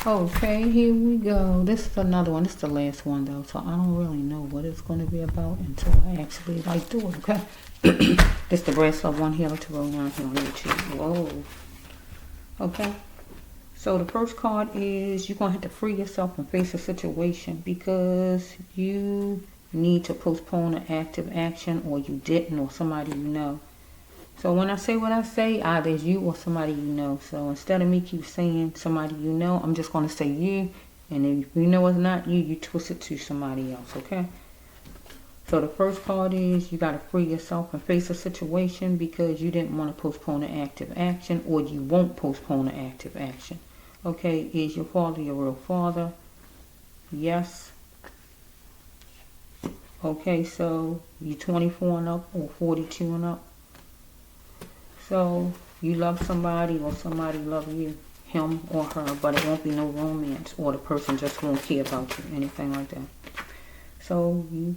Okay, here we go. This is another one. This is the last one though, so I don't really know what it's going to be about until I actually do it. Okay. This the bracelet one here to roll down here on YouTube. Whoa. Okay. So the first card is you're gonna have to free yourself and face a situation because you need to postpone an active action, or you didn't, or somebody you know. So when I say what I say, either it's you or somebody you know. So instead of me keep saying somebody you know, I'm just going to say you. And if you know it's not you, you twist it to somebody else, okay? So the first part is you got to free yourself and face a situation because you didn't want to postpone an active action, or you won't postpone an active action. Okay, is your father your real father? Yes. Okay, so you 24 and up or 42 and up? So you love somebody or somebody love you, him or her, but it won't be no romance, or the person just won't care about you, anything like that. So you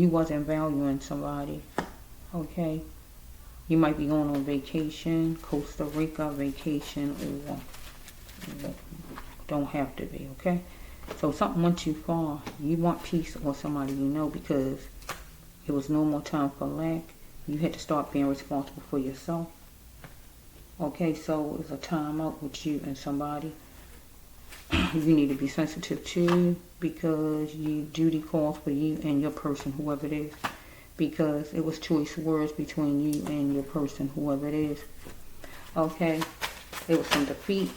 wasn't valuing somebody, okay? You might be going on vacation, Costa Rica vacation, or don't have to be, okay? So something went too far. You want peace or somebody you know because it was no more time for lack. You had to start being responsible for yourself. Okay, so it's a time out with you and somebody. You need to be sensitive too because you duty calls for you and your person, whoever it is. Because it was choice words between you and your person, whoever it is. Okay, there was some defeat.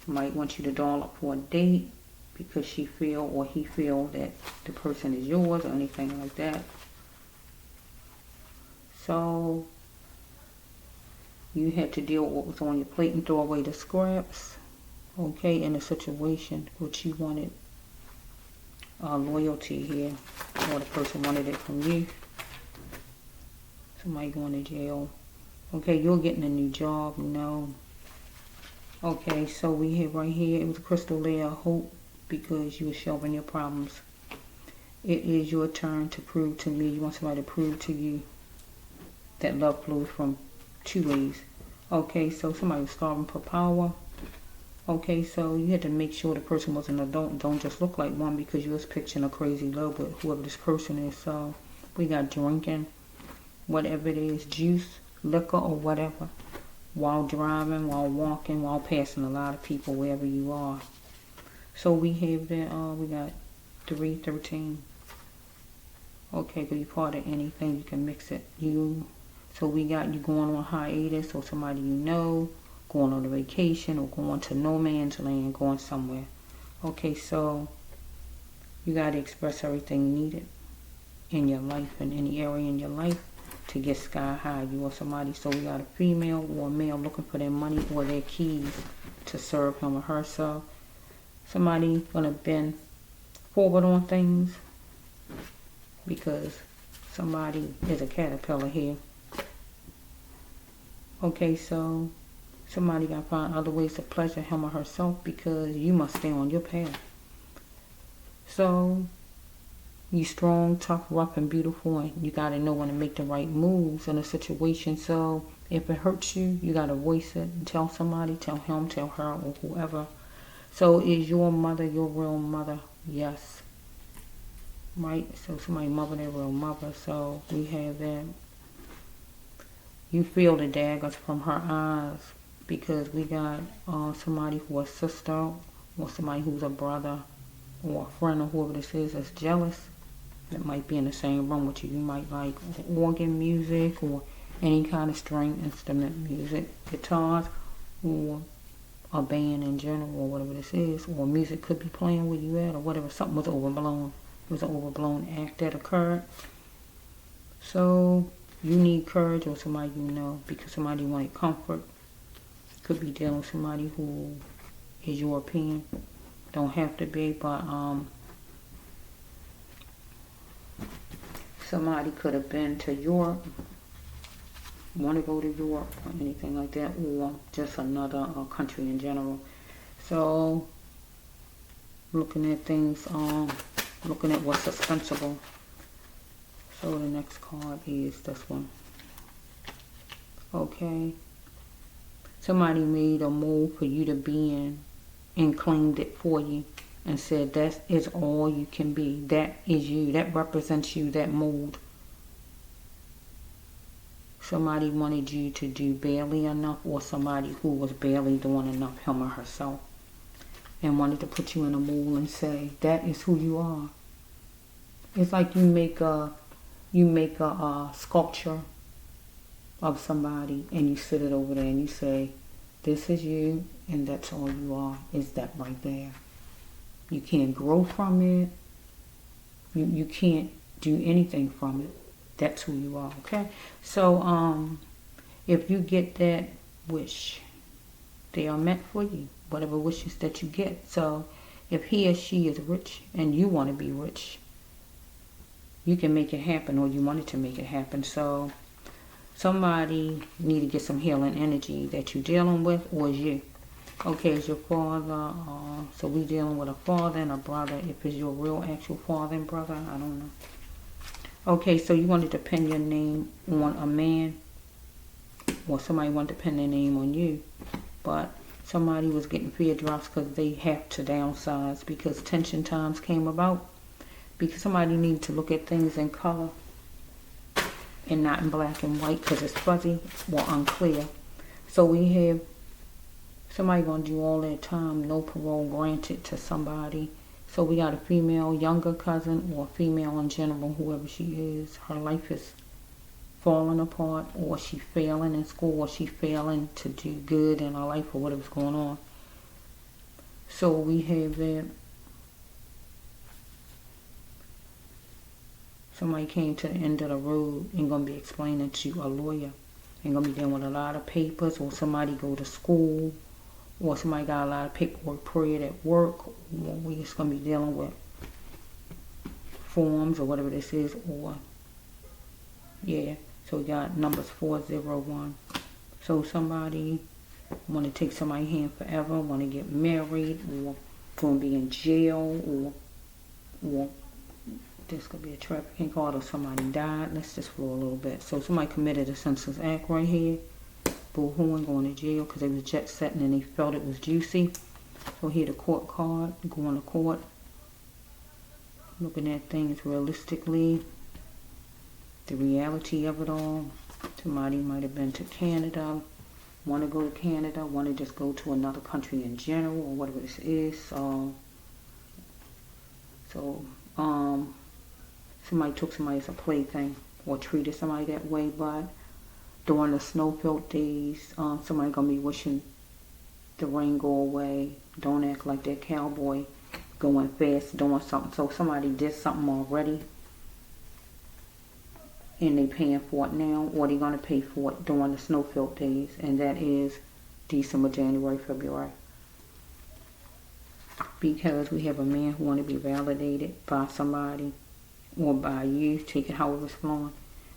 Might want you to doll up for a date because she feel or he feel that the person is yours or anything like that. So you had to deal with what was on your plate and throw away the scraps, okay, in a situation which you wanted loyalty here, or the person wanted it from you. Somebody going to jail. Okay, you're getting a new job, no. Okay, so we have right here, it was a crystal layer of hope because you were shelving your problems. It is your turn to prove to me, you want somebody to prove to you that love flows from two ways. Okay, so somebody was starving for power. Okay, so you had to make sure the person was an adult and don't just look like one because you was picturing a crazy love with whoever this person is. So we got drinking, whatever it is, juice, liquor, or whatever, while driving, while walking, while passing a lot of people wherever you are. So we have that, we got 313. Okay, could be part of anything, you can mix it. So we got you going on hiatus, or somebody you know, going on a vacation, or going to no man's land, going somewhere. Okay, so you got to express everything needed in your life, in any area in your life, to get sky high. You or somebody, so we got a female or a male looking for their money or their keys to serve him or her. So somebody gonna bend forward on things because somebody is a caterpillar here. Okay, so somebody got to find other ways to pleasure him or herself because you must stay on your path. So you strong, tough, rough, and beautiful, and you got to know when to make the right moves in a situation. So if it hurts you, you got to voice it and tell somebody, tell him, tell her, or whoever. So is your mother your real mother? Yes. Right? So somebody mother their real mother. So we have that. You feel the daggers from her eyes because we got somebody who's a sister or somebody who's a brother or a friend or whoever this is that's jealous that might be in the same room with you. You might like organ music or any kind of string instrument music, guitars, or a band in general, or whatever this is, or music could be playing where you at or whatever. Something was overblown. It was an overblown act that occurred. So you need courage or somebody you know because somebody wanted comfort. Could be dealing with somebody who is European. Don't have to be, but somebody could have been to Europe, want to go to Europe or anything like that, or just another country in general. So looking at things, looking at what's suspenseful. So the next card is this one. Okay. Somebody made a mold for you to be in and claimed it for you and said that is all you can be. That is you. That represents you, that mold. Somebody wanted you to do barely enough, or somebody who was barely doing enough, him or herself, and wanted to put you in a mold and say that is who you are. It's like you make a sculpture of somebody and you sit it over there and you say, this is you and that's all you are, is that right there. You can't grow from it. You can't do anything from it. That's who you are, okay? So if you get that wish, they are meant for you, whatever wishes that you get. So if he or she is rich and you want to be rich, you can make it happen, or you wanted to make it happen. So somebody need to get some healing energy that you're dealing with, or is you. Okay, it's your father. So we dealing with a father and a brother. If it's your real actual father and brother, I don't know. Okay, so you wanted to pin your name on a man, or somebody wanted to pin their name on you, but somebody was getting fear drops because they have to downsize because tension times came about. Because somebody needs to look at things in color and not in black and white because it's fuzzy or unclear. So we have somebody going to do all their time, no parole granted to somebody. So we got a female younger cousin, or female in general, whoever she is. Her life is falling apart, or she failing in school, or she failing to do good in her life, or whatever's going on. So we have that. Somebody came to the end of the road and going to be explaining to a lawyer. And going to be dealing with a lot of papers, or somebody go to school, or somebody got a lot of paperwork period at work, or we just going to be dealing with forms or whatever this is, or yeah. So we got numbers 401. So somebody want to take somebody's hand forever, want to get married, or going to be in jail, or this could be a trafficking card, or somebody died. Let's just flow a little bit. So somebody committed a senseless act right here. Boo-hooing, going to jail because they was jet setting and they felt it was juicy. So here the court card, going to court. Looking at things realistically. The reality of it all. Somebody might have been to Canada. Want to go to Canada. Want to just go to another country in general, or whatever this is. Somebody took somebody as a plaything or treated somebody that way, but during the snow-filled days, somebody gonna be wishing the rain go away. Don't act like that cowboy going fast, doing something. So somebody did something already and they paying for it now, or they gonna pay for it during the snow-filled days, and that is December, January, February. Because we have a man who want to be validated by somebody, or by you, take it however it's flowing,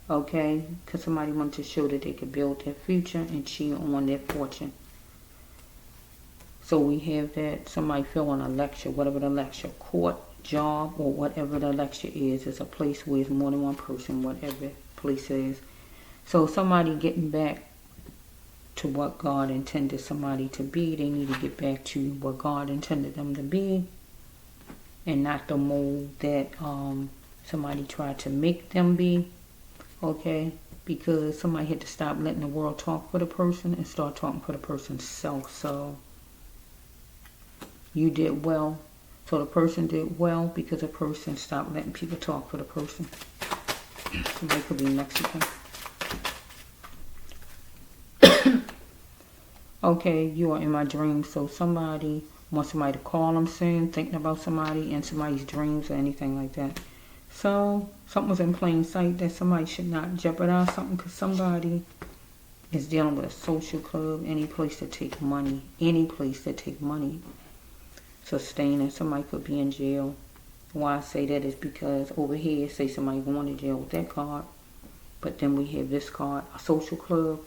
okay? Because somebody wanted to show that they could build their future and cheat on their fortune. So we have that. Somebody filling a lecture, whatever the lecture, court, job, or whatever the lecture is. It's a place where it's more than one person, whatever place is. So somebody getting back to what God intended somebody to be. They need to get back to what God intended them to be, and not the mold that somebody tried to make them be, okay? Because somebody had to stop letting the world talk for the person and start talking for the person's self. So you did well. So the person did well because the person stopped letting people talk for the person. Somebody could be Mexican. Okay, you are in my dreams. So somebody wants somebody to call them soon, thinking about somebody in somebody's dreams or anything like that. So something was in plain sight that somebody should not jeopardize something, because somebody is dealing with a social club, any place that take money, sustaining. Somebody could be in jail. Why I say that is because over here, say somebody going to jail with that card, but then we have this card, a social club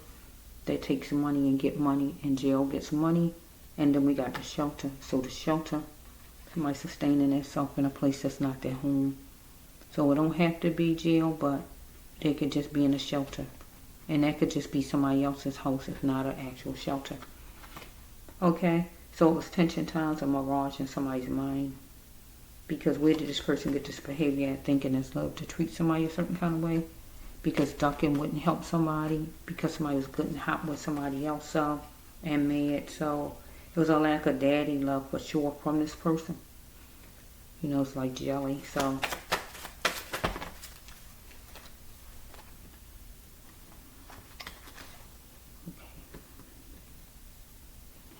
that takes money and get money, and jail gets money, and then we got the shelter. So the shelter, somebody sustaining themselves in a place that's not their home. So it don't have to be jail, but they could just be in a shelter. And that could just be somebody else's house, if not an actual shelter. Okay, so it was tension times, a mirage in somebody's mind. Because where did this person get this behavior at, thinking it's love to treat somebody a certain kind of way? Because ducking wouldn't help somebody, because somebody was getting hot with somebody else, so, and mad. So it was a lack of daddy love for sure from this person. You know, it's like jelly. So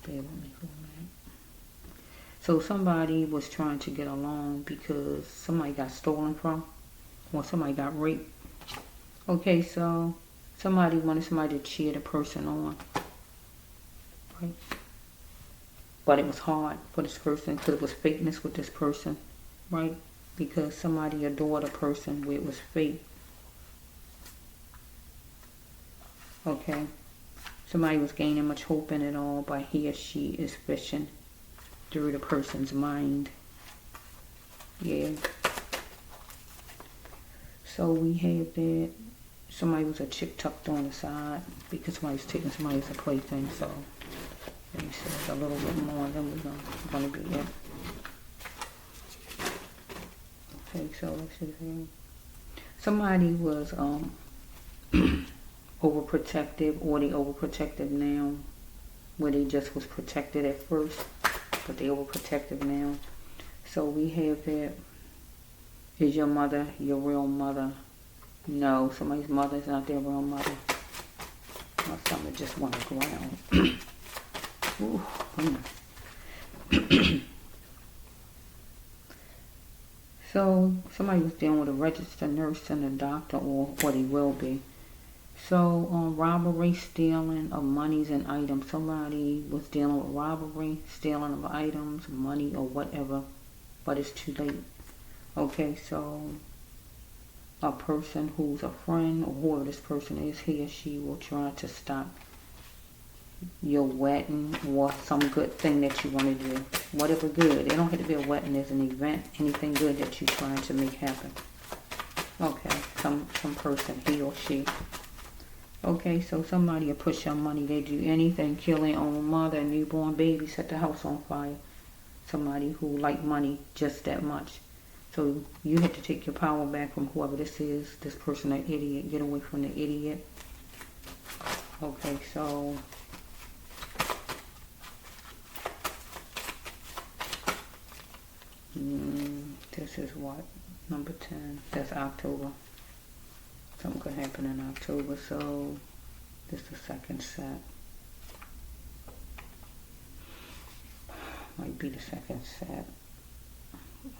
bear with me for a minute. So somebody was trying to get along because somebody got stolen from, or somebody got raped. Okay, so somebody wanted somebody to cheer the person on, right? But it was hard for this person because it was fakeness with this person, right? Because somebody adored a person where it was fake. Okay, somebody was gaining much hope in it all, but he or she is fishing through the person's mind. Yeah. So we have that. Somebody was a chick tucked on the side because somebody was taking somebody as a plaything. So let me see a little bit more, then we're gonna be there. Okay, so let's see here. Somebody was overprotective, or they overprotective now, where they just was protected at first, but they overprotective now. So we have that. Is your mother your real mother? No, somebody's mother is not their real mother. Or something just went around. Ooh, so somebody was dealing with a registered nurse and a doctor, or what he will be. So robbery, stealing of monies and items. Somebody was dealing with robbery, stealing of items, money, or whatever, but it's too late. Okay, so a person who's a friend, or whoever this person is, he or she will try to stop your wedding or some good thing that you want to do. Whatever good. It don't have to be a wedding. There's an event, anything good that you're trying to make happen. Okay, some person, he or she. Okay, so somebody will push your money. They do anything, kill their own mother, newborn baby, set the house on fire. Somebody who like money just that much. So you have to take your power back from whoever this is. This person, an idiot. Get away from the idiot. Okay, so this is what? Number 10. That's October. Something could happen in October. So this is the second set. Might be the second set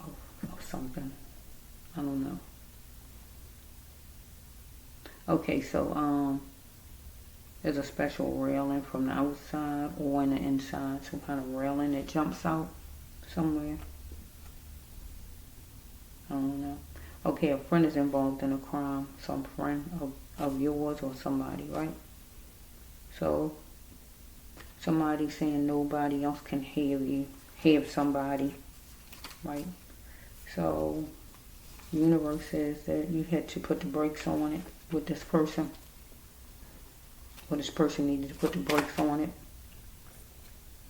of something. I don't know. Okay, so there's a special railing from the outside or in the inside. Some kind of railing that jumps out somewhere. I don't know. Okay, a friend is involved in a crime. Some friend of yours or somebody, right? So somebody saying nobody else can have somebody, right? So universe says that you had to put the brakes on it with this person. Or this person needed to put the brakes on it.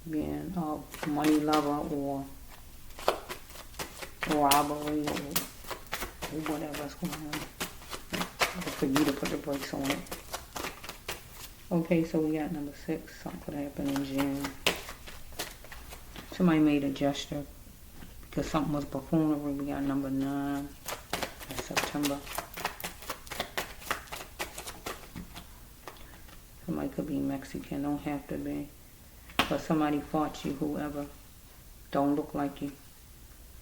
Being a money lover or robbery or whatever's going on. For you to put the brakes on it. Okay, so we got number 6. Something could happen in June. Somebody made a gesture because something was buffoonery. We got number 9. That's September. Somebody could be Mexican, don't have to be. But somebody fought you, whoever. Don't look like you.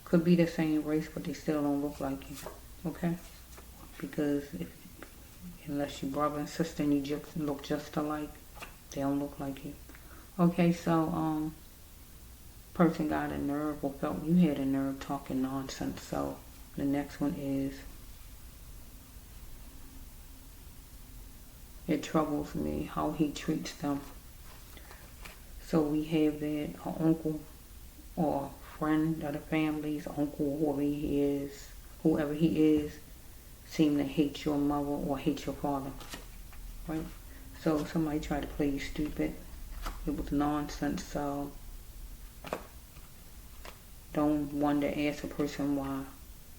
Could be the same race, but they still don't look like you. Okay? Because unless you brother and sister and you just look just alike, they don't look like you. Okay, so person got a nerve or felt you had a nerve talking nonsense. So the next one is, it troubles me how he treats them. So we have that an uncle or a friend of the family's uncle, whoever he is, seem to hate your mother or hate your father, right? So somebody tried to play you stupid. It was nonsense. So don't wonder, ask a person why.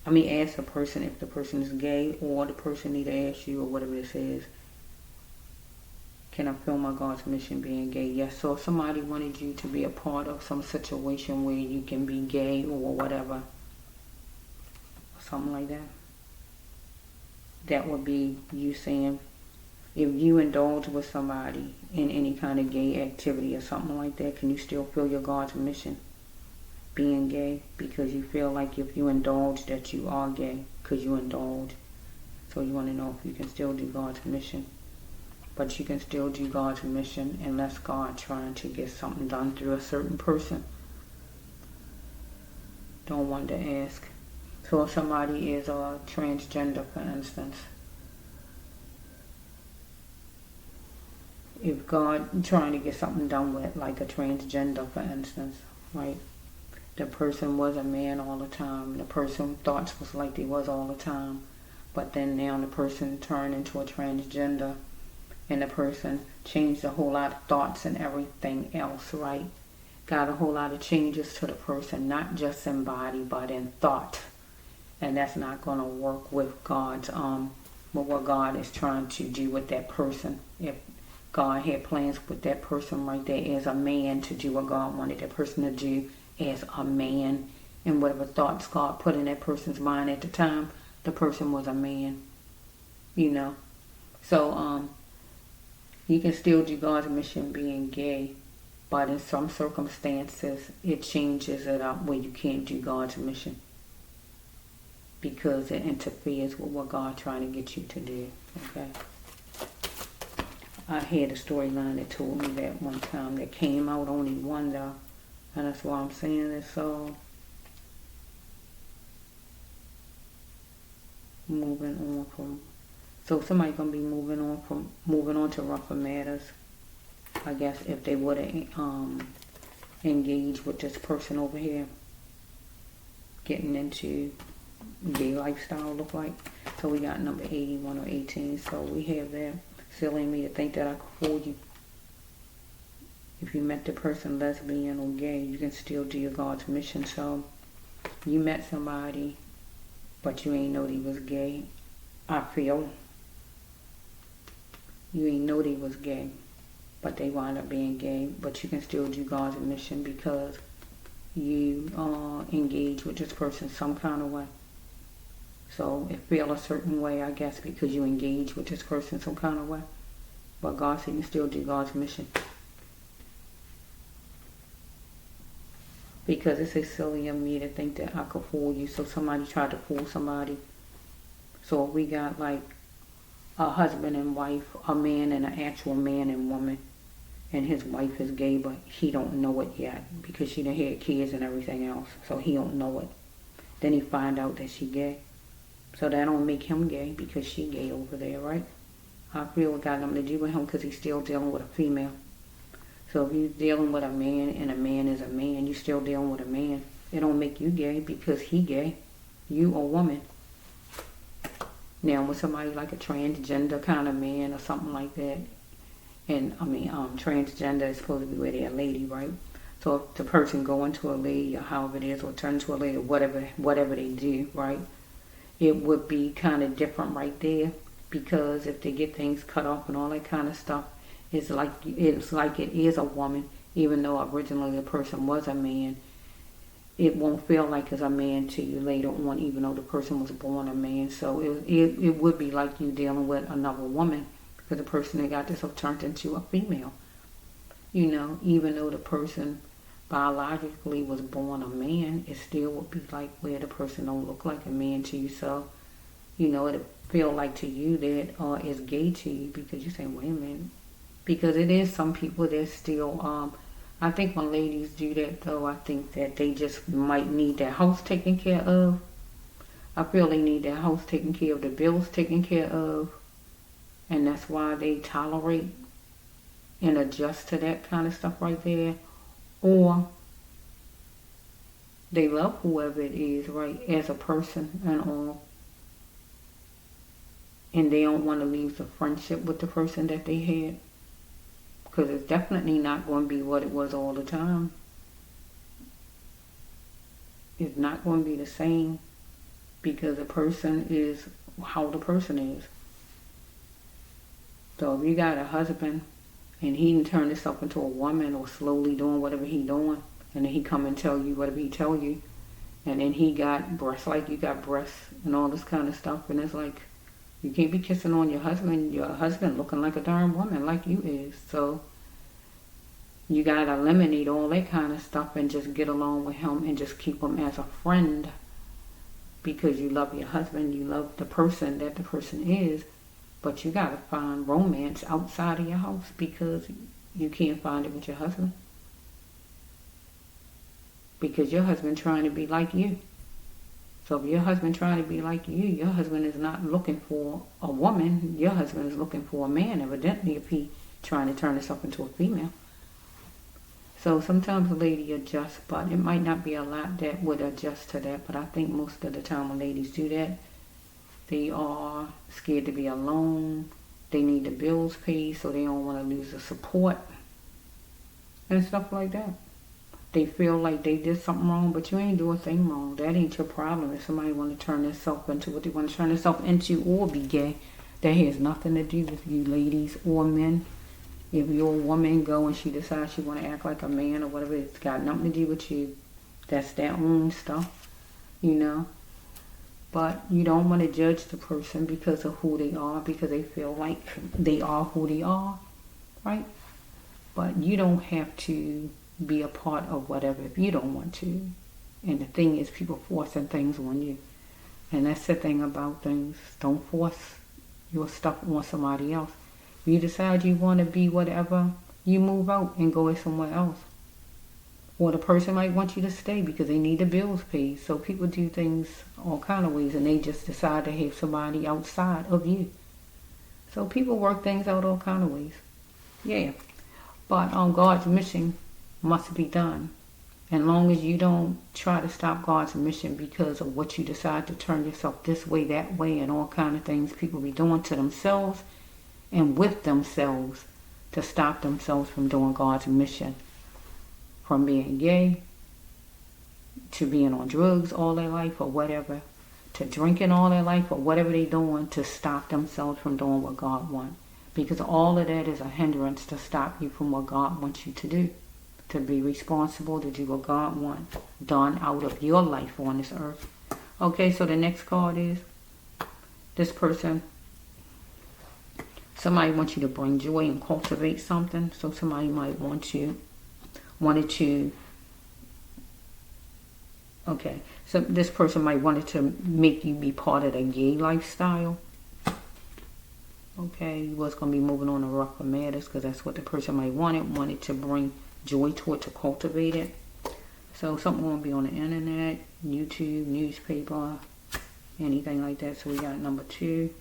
Ask a person if the person is gay, or the person need to ask you, or whatever it says. Can I feel my God's mission being gay? Yes. So if somebody wanted you to be a part of some situation where you can be gay or whatever, something like that, that would be you saying, if you indulge with somebody in any kind of gay activity or something like that, can you still feel your God's mission being gay? Because you feel like if you indulge that you are gay, because you indulge. So you want to know if you can still do God's mission. But you can still do God's mission unless God trying to get something done through a certain person. Don't want to ask. So if somebody is a transgender, for instance, if God trying to get something done with, like a transgender, for instance, right? The person was a man all the time. The person thoughts was like they was all the time. But then now the person turned into a transgender, and the person changed a whole lot of thoughts and everything else, right? Got a whole lot of changes to the person, not just in body, but in thought. And that's not going to work with God's, with what God is trying to do with that person. If God had plans with that person right there as a man to do what God wanted that person to do as a man, and whatever thoughts God put in that person's mind at the time, the person was a man, So, you can still do God's mission being gay, but in some circumstances, it changes it up where you can't do God's mission because it interferes with what God's trying to get you to do, okay? I had a storyline that told me that one time that came out only one though, and that's why I'm saying this. So, moving on from... So somebody gonna be moving on to rougher matters. I guess if they would have engaged with this person over here, getting into gay lifestyle look like. So we got number 81 or 18. So we have that. Silly me to think that I could fool you. If you met the person lesbian or gay, you can still do your God's mission. So you met somebody, but you ain't know they was gay. I feel you ain't know they was gay, but they wind up being gay. But you can still do God's mission because you engage with this person some kind of way. So it feel a certain way, I guess, because you engage with this person some kind of way. But God said you still do God's mission. Because it's so silly of me to think that I could fool you. So somebody tried to fool somebody. So we got like a husband and wife, a man and an actual man and woman, and his wife is gay, but he don't know it yet because she done had kids and everything else, so he don't know it. Then he find out that she gay, so that don't make him gay because she gay over there, right? I feel it got nothing to do with him because he's still dealing with a female. So if you're dealing with a man and a man is a man, you still dealing with a man. It don't make you gay because he gay, you a woman. Now, with somebody like a transgender kind of man or something like that, and transgender is supposed to be where they're a lady, right? So if the person go into a lady or however it is, or turn into a lady, or whatever they do, right? It would be kind of different right there, because if they get things cut off and all that kind of stuff, it's like it is a woman, even though originally the person was a man. It won't feel like it's a man to you later on, even though the person was born a man. So it would be like you dealing with another woman, because the person that got this turned into a female. Even though the person biologically was born a man, it still would be like where the person don't look like a man to you. So, it'll feel like to you that it's gay to you, because you say, wait a minute. Because it is some people that still... I think when ladies do that, though, I think that they just might need their house taken care of. I feel they need their house taken care of, the bills taken care of. And that's why they tolerate and adjust to that kind of stuff right there. Or they love whoever it is, right, as a person and all. And they don't want to leave the friendship with the person that they had. Because it's definitely not going to be what it was all the time. It's not going to be the same, because a person is how the person is. So if you got a husband and he didn't turn himself into a woman, or slowly doing whatever he doing, and then he come and tell you whatever he tell you, and then he got breasts like you got breasts and all this kind of stuff, and it's like, you can't be kissing on your husband looking like a darn woman like you is. So you gotta eliminate all that kind of stuff and just get along with him and just keep him as a friend, because you love your husband, you love the person that the person is. But you gotta find romance outside of your house, because you can't find it with your husband. Because your husband trying to be like you. So if your husband trying to be like you, your husband is not looking for a woman. Your husband is looking for a man, evidently, if he trying to turn himself into a female. So sometimes a lady adjusts, but it might not be a lot that would adjust to that. But I think most of the time when ladies do that, they are scared to be alone. They need the bills paid, so they don't want to lose the support and stuff like that. They feel like they did something wrong, but you ain't do a thing wrong. That ain't your problem. If somebody want to turn themselves into what they want to turn themselves into, or be gay, that has nothing to do with you ladies or men. If your woman go and she decides she want to act like a man or whatever, it's got nothing to do with you. That's their own stuff, you know. But you don't want to judge the person because of who they are, because they feel like they are who they are, right? But you don't have to be a part of whatever if you don't want to. And the thing is, people forcing things on you. And that's the thing about things. Don't force your stuff on somebody else. If you decide you want to be whatever, you move out and go somewhere else. Or the person might want you to stay because they need the bills paid. So people do things all kind of ways, and they just decide to have somebody outside of you. So people work things out all kind of ways. Yeah. But God's mission must be done. And long as you don't try to stop God's mission because of what you decide to turn yourself this way, that way, and all kind of things people be doing to themselves and with themselves to stop themselves from doing God's mission. From being gay, to being on drugs all their life or whatever, to drinking all their life or whatever they're doing, to stop themselves from doing what God wants. Because all of that is a hindrance to stop you from what God wants you to do. To be responsible, to do what God wants done out of your life on this earth. Okay, so the next card is this person. Somebody wants you to bring joy and cultivate something. So somebody might wanted to, okay, so this person might wanted to make you be part of the gay lifestyle. Okay, you was going to be moving on to rougher matters because that's what the person might wanted to bring joy to it, to cultivate it. So something going to be on the internet, YouTube, newspaper, anything like that. So we got number 2.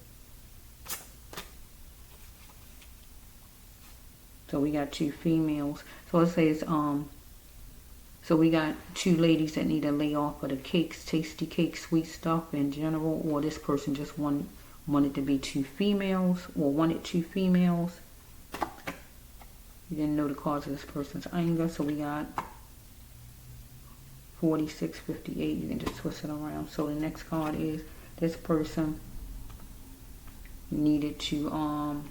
So we got 2 females. So it says, so we got 2 ladies that need to lay off of the cakes, tasty cakes, sweet stuff in general, or this person just wanted to be 2 females, or wanted 2 females. You didn't know the cause of this person's anger, so we got 46, 58. You can just twist it around. So the next card is this person needed to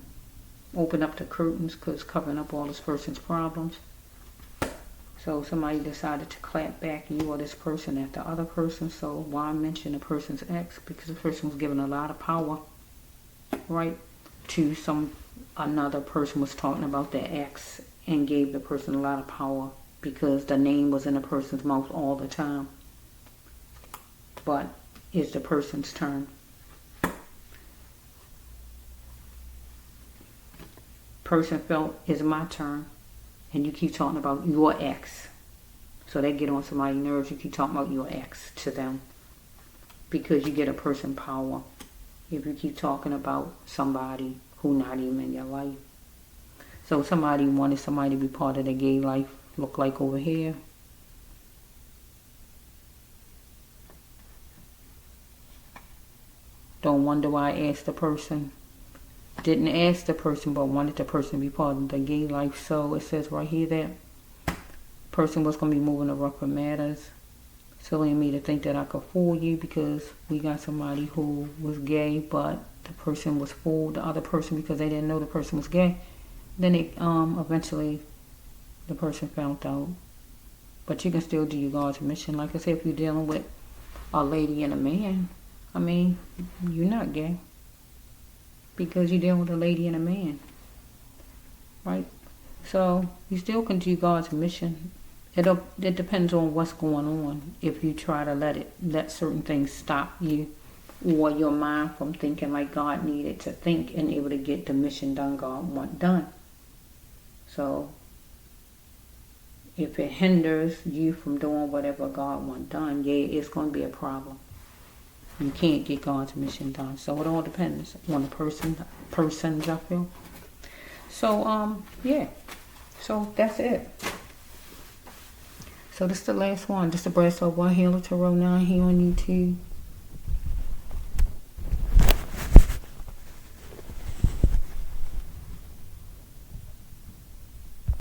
open up the curtains because covering up all this person's problems. So somebody decided to clap back you or this person at the other person. So why mention the person's ex? Because the person was given a lot of power, right? To another person was talking about their ex and gave the person a lot of power because the name was in the person's mouth all the time. But it's the person's turn. Person felt it's my turn, and you keep talking about your ex. So they get on somebody's nerves. You keep talking about your ex to them because you get a person power if you keep talking about somebody who not even in your life. So somebody wanted somebody to be part of the gay life. Look like over here. Don't wonder why I asked the person didn't ask the person but wanted the person to be part of the gay life. So it says right here that person was going to be moving to rougher matters. Silly of me to think that I could fool you, because we got somebody who was gay, but the person was fooled, the other person, because they didn't know the person was gay. Then it eventually the person found out. But you can still do your God's mission. Like I said, if you're dealing with a lady and a man, I mean, you're not gay, because you're dealing with a lady and a man, right? So you still can do God's mission. It depends on what's going on. If you try to let certain things stop you, or your mind from thinking like God needed to think and able to get the mission done God want done. So if it hinders you from doing whatever God want done, yeah, it's going to be a problem. You can't get God's mission done. So it all depends on the persons, I feel. So yeah. So that's it. So this is the last one. This is the Bradshaw One Healer Tarot 9 here on YouTube.